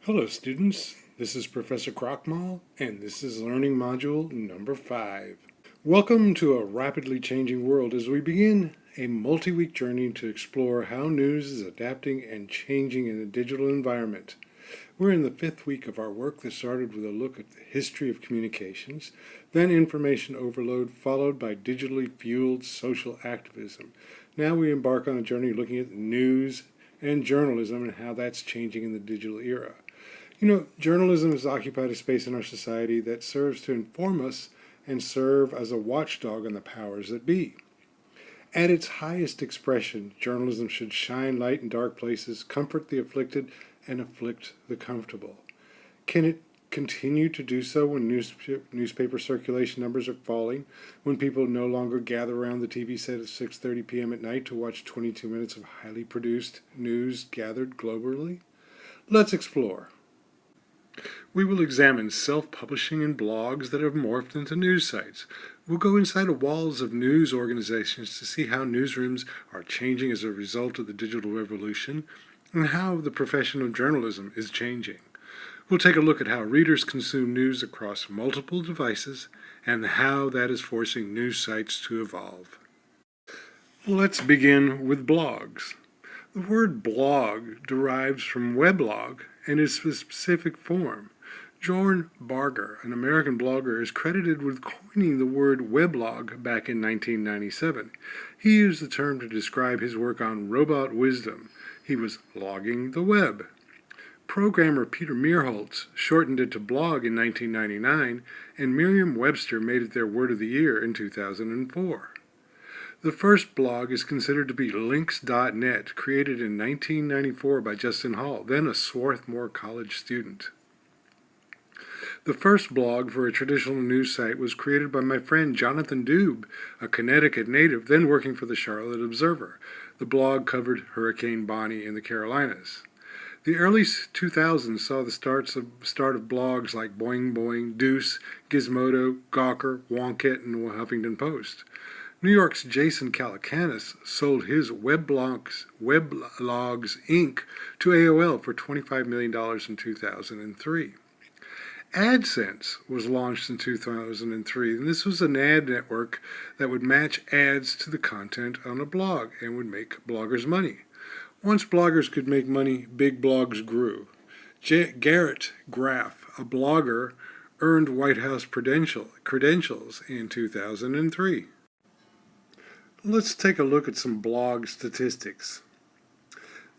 Hello students, this is Professor Krochmal and this is Learning Module number 5. Welcome to a rapidly changing world as we begin a multi-week journey to explore how news is adapting and changing in a digital environment. We're in the 5th week of our work that started with a look at the history of communications, then information overload followed by digitally fueled social activism. Now we embark on a journey looking at news and journalism and how that's changing in the digital era. Journalism has occupied a space in our society that serves to inform us and serve as a watchdog on the powers that be. At its highest expression, journalism should shine light in dark places, comfort the afflicted, and afflict the comfortable. Can it continue to do so when newspaper circulation numbers are falling, when people no longer gather around the TV set at 6:30 p.m. at night to watch 22 minutes of highly produced news gathered globally? Let's explore. We will examine self-publishing and blogs that have morphed into news sites. We'll go inside the walls of news organizations to see how newsrooms are changing as a result of the digital revolution and how the profession of journalism is changing. We'll take a look at how readers consume news across multiple devices and how that is forcing news sites to evolve. Let's begin with blogs. The word blog derives from weblog and is a specific form. Jorn Barger, an American blogger, is credited with coining the word weblog back in 1997. He used the term to describe his work on robot wisdom. He was logging the web. Programmer Peter Meerholz shortened it to blog in 1999, and Merriam-Webster made it their word of the year in 2004. The first blog is considered to be links.net, created in 1994 by Justin Hall, then a Swarthmore College student. The first blog for a traditional news site was created by my friend Jonathan Dube, a Connecticut native, then working for the Charlotte Observer. The blog covered Hurricane Bonnie in the Carolinas. The early 2000s saw the start of blogs like Boing Boing, Deuce, Gizmodo, Gawker, Wonkette, and the Huffington Post. New York's Jason Calacanis sold his Weblogs Inc. to AOL for $25 million in 2003. AdSense was launched in 2003, and this was an ad network that would match ads to the content on a blog and would make bloggers money. Once bloggers could make money, big blogs grew. Garrett Graff, a blogger, earned White House credentials in 2003. Let's take a look at some blog statistics.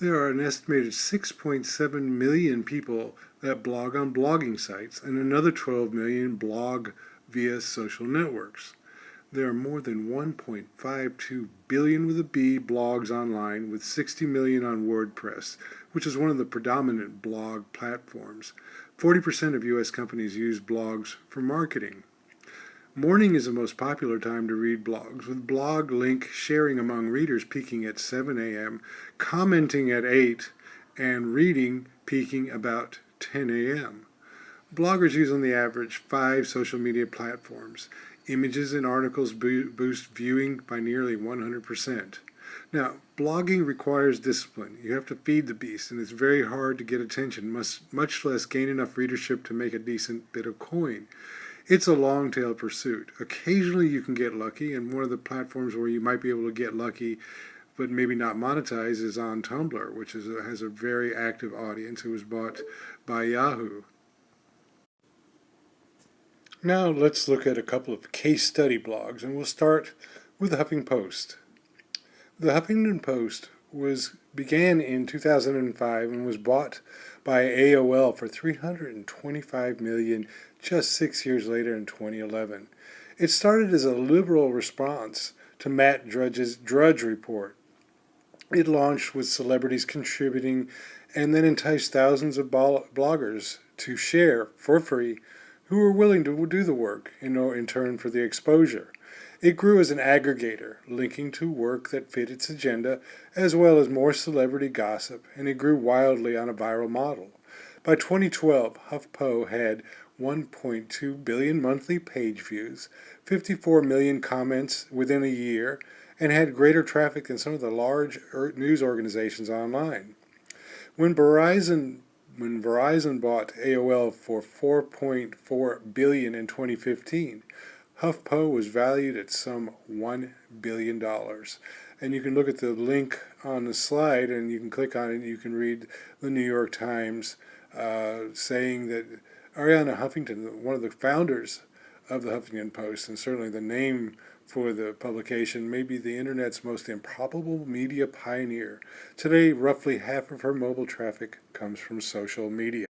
There are an estimated 6.7 million people that blog on blogging sites, and another 12 million blog via social networks. There are more than 1.52 billion with a B blogs online, with 60 million on WordPress, which is one of the predominant blog platforms. 40% of U.S. companies use blogs for marketing. Morning is the most popular time to read blogs, with blog link sharing among readers peaking at 7 a.m., commenting at 8, and reading peaking about 10 a.m. Bloggers use on the average 5 social media platforms. Images and articles boost viewing by nearly 100%. Now, blogging requires discipline. You have to feed the beast, and it's very hard to get attention, much less gain enough readership to make a decent bit of coin. It's a long-tail pursuit. Occasionally you can get lucky, and one of the platforms where you might be able to get lucky but maybe not monetize is on Tumblr, which has a very active audience. It was bought by Yahoo. Now let's look at a couple of case study blogs, and we'll start with the Huffington Post. The Huffington Post began in 2005 and was bought by AOL for $325 million just 6 years later in 2011. It started as a liberal response to Matt Drudge's Drudge Report. It launched with celebrities contributing and then enticed thousands of bloggers to share for free who were willing to do the work in turn for the exposure. It grew as an aggregator, linking to work that fit its agenda, as well as more celebrity gossip, and it grew wildly on a viral model. By 2012, HuffPo had 1.2 billion monthly page views, 54 million comments within a year, and had greater traffic than some of the large news organizations online. When Verizon when Verizon bought AOL for $4.4 billion in 2015, HuffPo was valued at some $1 billion. And you can look at the link on the slide and you can click on it and you can read the New York Times saying that Arianna Huffington, one of the founders of the Huffington Post, and certainly the name for the publication, may be the internet's most improbable media pioneer. Today, roughly half of her mobile traffic comes from social media.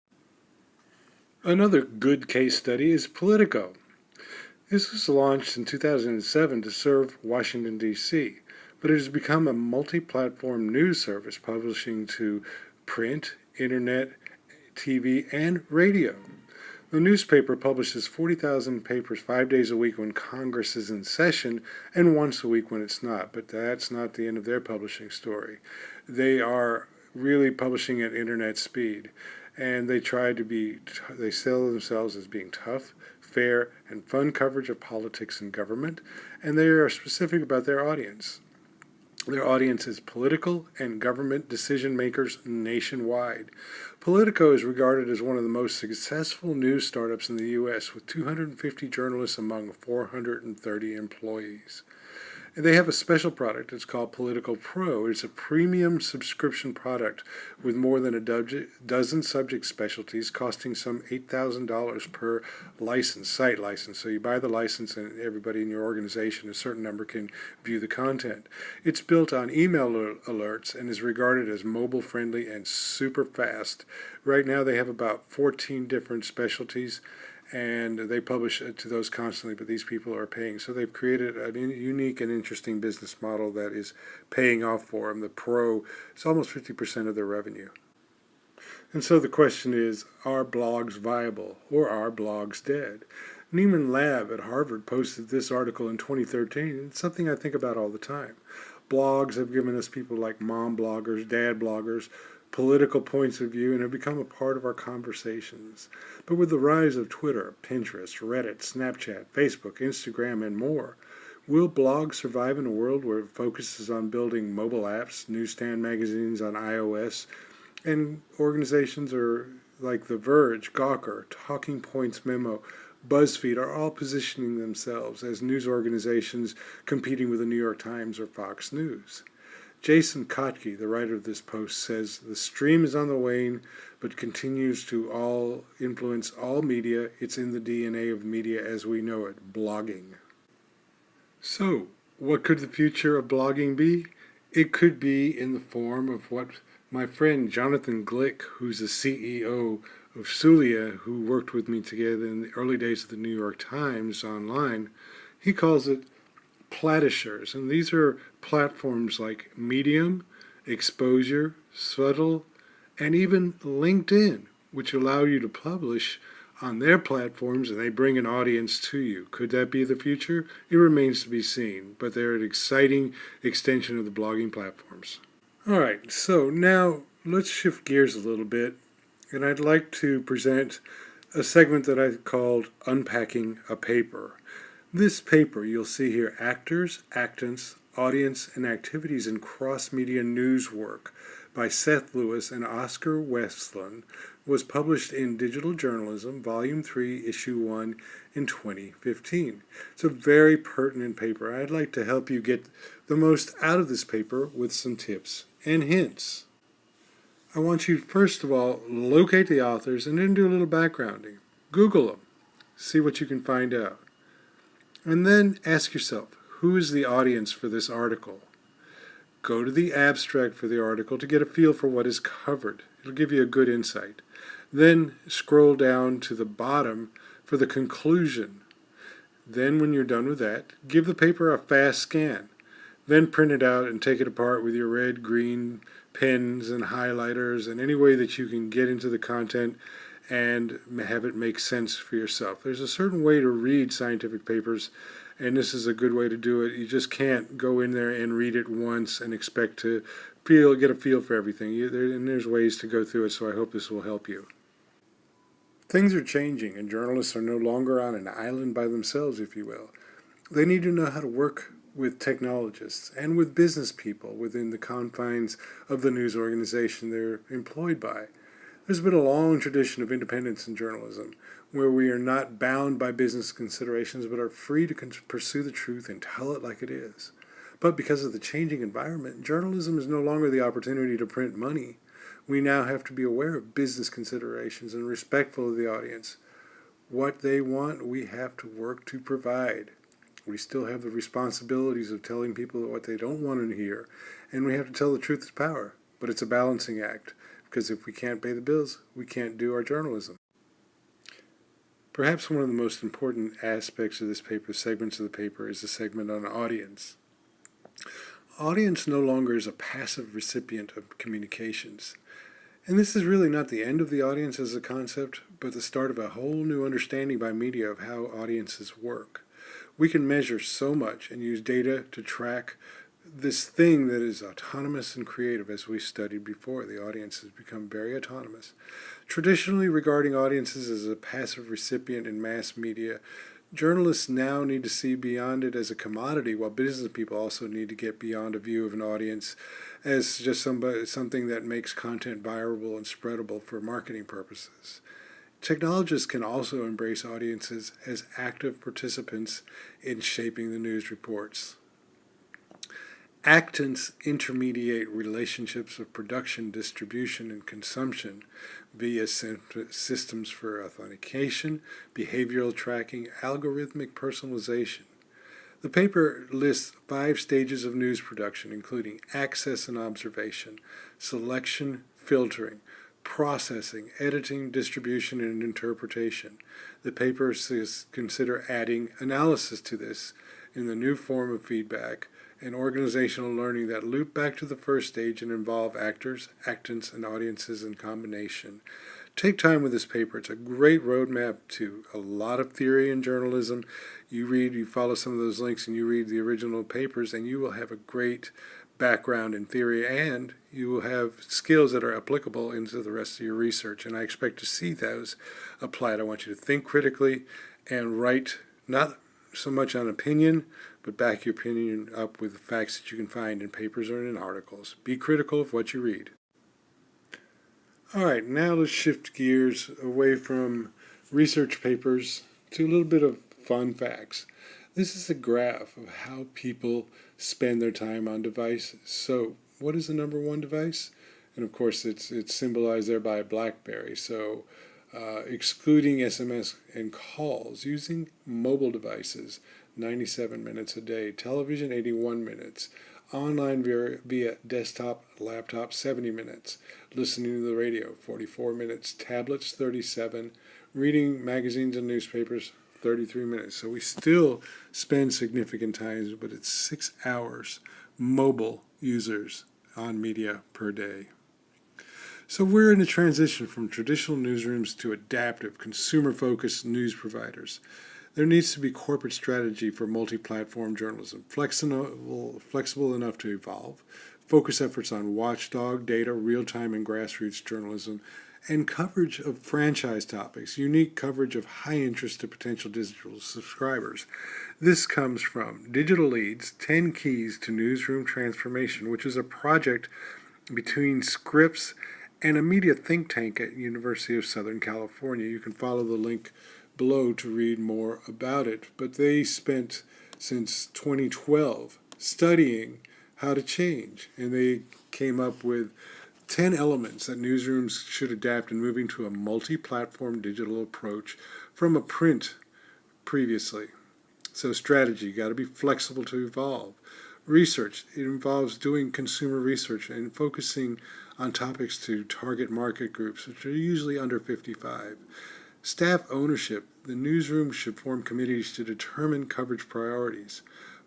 Another good case study is Politico. This was launched in 2007 to serve Washington, D.C., but it has become a multi-platform news service publishing to print, internet, TV, and radio. The newspaper publishes 40,000 papers 5 days a week when Congress is in session and once a week when it's not. But that's not the end of their publishing story. They are really publishing at internet speed. And they sell themselves as being tough, fair, and fun coverage of politics and government. And they are specific about their audience. Their audience is political and government decision makers nationwide. Politico is regarded as one of the most successful news startups in the U.S., with 250 journalists among 430 employees. And they have a special product. It's called Politico Pro. It's a premium subscription product with more than a dozen subject specialties, costing some $8,000 per site license. So you buy the license and everybody in your organization, a certain number, can view the content. It's built on email alerts and is regarded as mobile friendly and super fast. Right now they have about 14 different specialties, and they publish to those constantly, but these people are paying. So they've created a unique and interesting business model that is paying off for them. The Pro is almost 50% of their revenue. And so the question is, are blogs viable, or are blogs dead? Neiman Lab at Harvard posted this article in 2013. It's something I think about all the time. Blogs have given us people like mom bloggers, dad bloggers, political points of view, and have become a part of our conversations. But with the rise of Twitter, Pinterest, Reddit, Snapchat, Facebook, Instagram, and more, will blogs survive in a world where it focuses on building mobile apps, newsstand magazines on iOS, and organizations like The Verge, Gawker, Talking Points Memo, BuzzFeed are all positioning themselves as news organizations competing with the New York Times or Fox News? Jason Kotke, the writer of this post, says the stream is on the wane, but continues to influence all media. It's in the DNA of media as we know it, blogging. So, what could the future of blogging be? It could be in the form of what my friend Jonathan Glick, who's the CEO of Sulia, who worked with me together in the early days of the New York Times online, he calls it platishers. And these are platforms like Medium, Exposure, Subtle, and even LinkedIn, which allow you to publish on their platforms and they bring an audience to you. Could that be the future? It remains to be seen, but they're an exciting extension of the blogging platforms. All right, so now let's shift gears a little bit, and I'd like to present a segment that I called Unpacking a Paper. This paper, you'll see here, Actors, Actants, Audience, and Activities in Cross-Media News Work by Seth Lewis and Oscar Westland, was published in Digital Journalism, Volume 3, Issue 1, in 2015. It's a very pertinent paper. I'd like to help you get the most out of this paper with some tips and hints. I want you, first of all, locate the authors and then do a little backgrounding. Google them. See what you can find out. And then ask yourself, who is the audience for this article? Go to the abstract for the article to get a feel for what is covered. It'll give you a good insight. Then scroll down to the bottom for the conclusion. Then when you're done with that, give the paper a fast scan. Then print it out and take it apart with your red, green pens and highlighters and any way that you can get into the content and have it make sense for yourself. There's a certain way to read scientific papers, and this is a good way to do it. You just can't go in there and read it once and expect to get a feel for everything. And there's ways to go through it, so I hope this will help you. Things are changing, and journalists are no longer on an island by themselves, if you will. They need to know how to work with technologists and with business people within the confines of the news organization they're employed by. There's been a long tradition of independence in journalism, where we are not bound by business considerations but are free to pursue the truth and tell it like it is. But because of the changing environment, journalism is no longer the opportunity to print money. We now have to be aware of business considerations and respectful of the audience. What they want, we have to work to provide. We still have the responsibilities of telling people what they don't want to hear, and we have to tell the truth is power. But it's a balancing act, because if we can't pay the bills, we can't do our journalism. Perhaps one of the most important aspects of this paper, segments of the paper, is the segment on audience. Audience no longer is a passive recipient of communications. And this is really not the end of the audience as a concept, but the start of a whole new understanding by media of how audiences work. We can measure so much and use data to track this thing that is autonomous and creative, as we studied before. The audience has become very autonomous. Traditionally, regarding audiences as a passive recipient in mass media, journalists now need to see beyond it as a commodity, while business people also need to get beyond a view of an audience as just something that makes content viable and spreadable for marketing purposes. Technologists can also embrace audiences as active participants in shaping the news reports. Actants intermediate relationships of production, distribution, and consumption via systems for authentication, behavioral tracking, algorithmic personalization. The paper lists 5 stages of news production, including access and observation, selection, filtering, processing, editing, distribution, and interpretation. The paper consider adding analysis to this in the new form of feedback and organizational learning that loop back to the first stage and involve actors, actants, and audiences in combination. Take time with this paper. It's a great roadmap to a lot of theory in journalism. You follow some of those links, and you read the original papers, and you will have a great background in theory, and you will have skills that are applicable into the rest of your research. And I expect to see those applied. I want you to think critically and write not so much on opinion, but back your opinion up with the facts that you can find in papers or in articles. Be critical of what you read. All right, now let's shift gears away from research papers to a little bit of fun facts. This is a graph of how people spend their time on devices. So what is the number one device? And of course, it's symbolized there by a BlackBerry. So excluding SMS and calls, using mobile devices, 97 minutes a day, television, 81 minutes, online via desktop, laptop, 70 minutes, listening to the radio, 44 minutes, tablets, 37, reading magazines and newspapers, 33 minutes. So we still spend significant time, but it's 6 hours mobile users on media per day. So we're in a transition from traditional newsrooms to adaptive, consumer-focused news providers. There needs to be corporate strategy for multi-platform journalism, flexible enough to evolve, focus efforts on watchdog, data, real-time, and grassroots journalism, and coverage of franchise topics, unique coverage of high interest to potential digital subscribers. This comes from Digital Leads, 10 Keys to Newsroom Transformation, which is a project between Scripps and a media think tank at University of Southern California. You can follow the link below to read more about it. But they spent since 2012 studying how to change, and they came up with 10 elements that newsrooms should adapt in moving to a multi-platform digital approach from a print previously. So strategy, you got to be flexible to evolve. Research, it involves doing consumer research and focusing on topics to target market groups, which are usually under 55. Staff ownership, the newsroom should form committees to determine coverage priorities.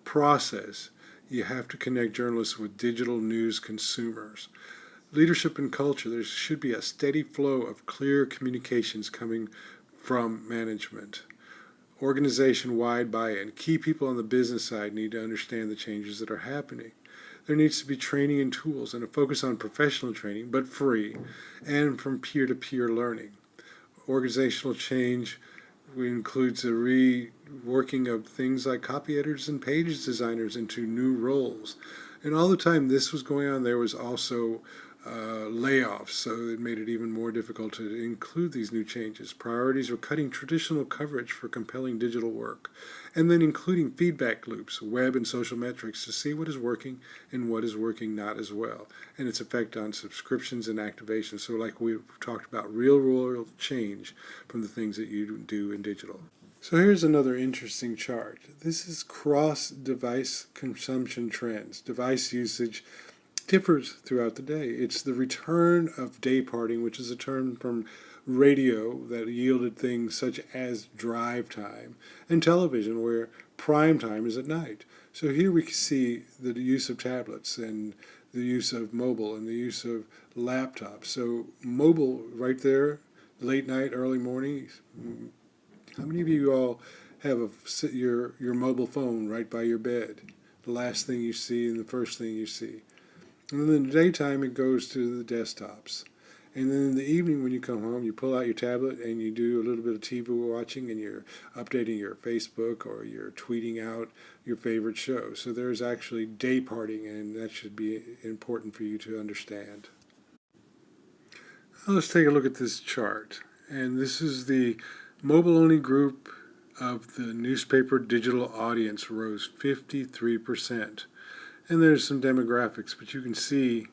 Process, you have to connect journalists with digital news consumers. Leadership and culture, there should be a steady flow of clear communications coming from management. Organization-wide buy-in. Key people on the business side need to understand the changes that are happening. There needs to be training and tools and a focus on professional training, but free, and from peer-to-peer learning. Organizational change includes a reworking of things like copy editors and page designers into new roles. And all the time this was going on, there was also layoffs, so it made it even more difficult to include these new changes. Priorities were cutting traditional coverage for compelling digital work, and then including feedback loops, web and social metrics to see what is working and what is working not as well, and its effect on subscriptions and activation. So like we talked about, real world change from the things that you do in digital. So here's another interesting chart. This is cross-device consumption trends. Device usage differs throughout the day. It's the return of day parting, which is a term from radio that yielded things such as drive time, and television, where prime time is at night. So here we see the use of tablets and the use of mobile and the use of laptops. So mobile right there, late night, early morning. How many of you all have your mobile phone right by your bed? The last thing you see and the first thing you see. And then in the daytime, it goes to the desktops. And then in the evening, when you come home, you pull out your tablet and you do a little bit of TV watching, and you're updating your Facebook or you're tweeting out your favorite show. So there's actually day parting, and that should be important for you to understand. Now let's take a look at this chart. And this is the mobile-only group of the newspaper digital audience rose 53%. And there's some demographics, but you can see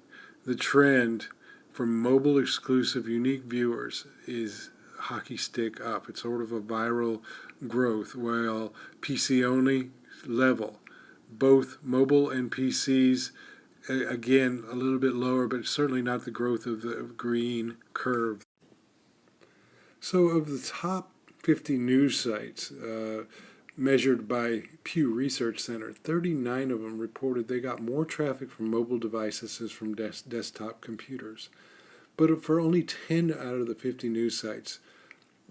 the trend for mobile exclusive unique viewers is hockey stick up. It's sort of a viral growth, while PC only level. Both mobile and PCs, again, a little bit lower, but certainly not the growth of the green curve. So of the top 50 news sites, measured by Pew Research Center, 39 of them reported they got more traffic from mobile devices as from desktop computers. But for only 10 out of the 50 news sites,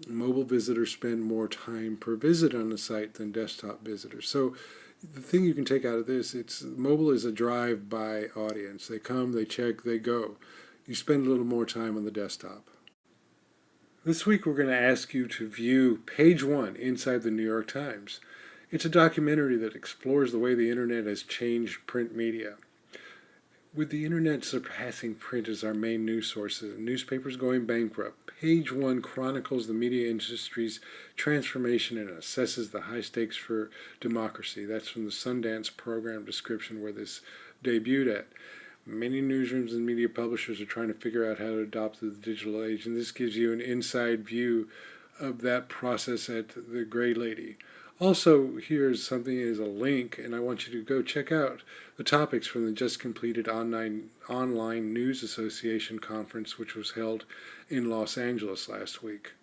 mobile visitors spend more time per visit on the site than desktop visitors. So the thing you can take out of this, it's mobile is a drive-by audience. They come, they check, they go. You spend a little more time on the desktop. This week we're going to ask you to view page 1 inside the New York Times. It's a documentary that explores the way the internet has changed print media. With the internet surpassing print as our main news sources and newspapers going bankrupt, page 1 chronicles the media industry's transformation and assesses the high stakes for democracy. That's from the Sundance program description where this debuted at. Many newsrooms and media publishers are trying to figure out how to adopt the digital age, and this gives you an inside view of that process at the Gray Lady. Also, here's something as a link, and I want you to go check out the topics from the just completed online News Association conference, which was held in Los Angeles last week.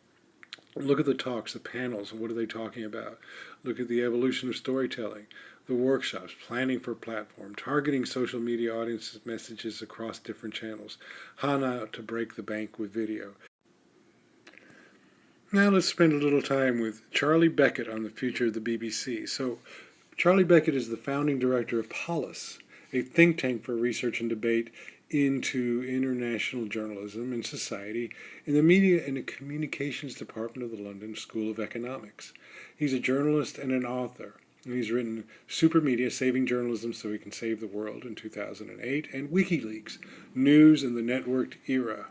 Look at the talks, the panels, and what are they talking about? Look at the evolution of storytelling, the workshops, planning for platform, targeting social media audiences messages across different channels, how not to break the bank with video. Now let's spend a little time with Charlie Beckett on the future of the BBC. So Charlie Beckett is the founding director of Polis, a think tank for research and debate into international journalism and society in the Media and the Communications Department of the London School of Economics. He's a journalist and an author. And he's written Super Media, Saving Journalism So We Can Save the World in 2008, and WikiLeaks, News in the Networked Era.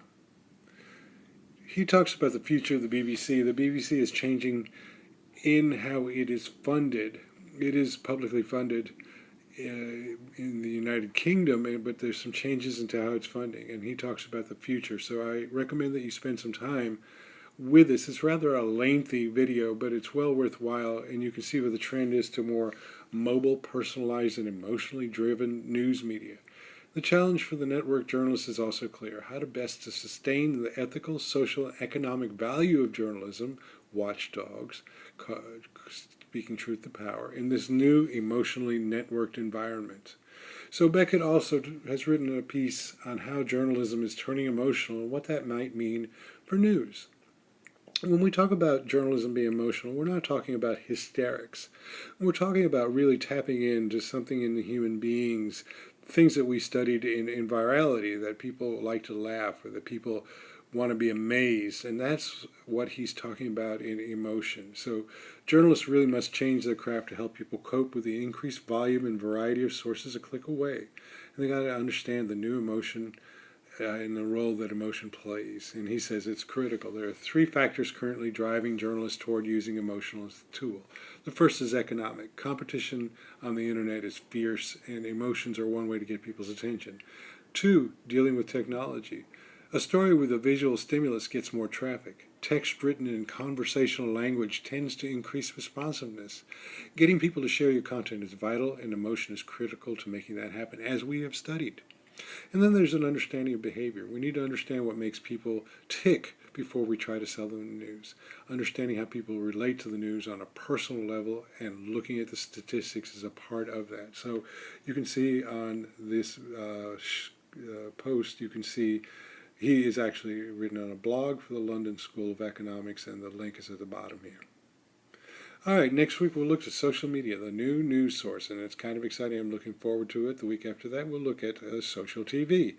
He talks about the future of the BBC. The BBC is changing in how it is funded. It is publicly funded in the United Kingdom, but there's some changes into how it's funding, and he talks about the future. So I recommend that you spend some time with this. It's rather a lengthy video, but it's well worthwhile, and you can see where the trend is to more mobile, personalized, and emotionally driven news media. The challenge for the network journalist is also clear: how to best to sustain the ethical, social, and economic value of journalism, watchdogs, speaking truth to power, in this new emotionally networked environment. So Beckett also has written a piece on how journalism is turning emotional and what that might mean for news. When we talk about journalism being emotional, we're not talking about hysterics. We're talking about really tapping into something in the human beings, things that we studied in virality, that people like to laugh or that people want to be amazed. And that's what he's talking about in emotion. So journalists really must change their craft to help people cope with the increased volume and variety of sources a click away. And they got to understand the new emotion in the role that emotion plays. And he says it's critical. There are three factors currently driving journalists toward using emotional as a tool. The first is economic. Competition on the internet is fierce, and emotions are one way to get people's attention. Two, dealing with technology. A story with a visual stimulus gets more traffic. Text written in conversational language tends to increase responsiveness. Getting people to share your content is vital, and emotion is critical to making that happen, as we have studied. And then there's an understanding of behavior. We need to understand what makes people tick before we try to sell them the news. Understanding how people relate to the news on a personal level and looking at the statistics is a part of that. So you can see on this post, you can see he is actually written on a blog for the London School of Economics, and the link is at the bottom here. All right, next week we'll look at social media, the new news source, and it's kind of exciting. I'm looking forward to it. The week after that, we'll look at social TV.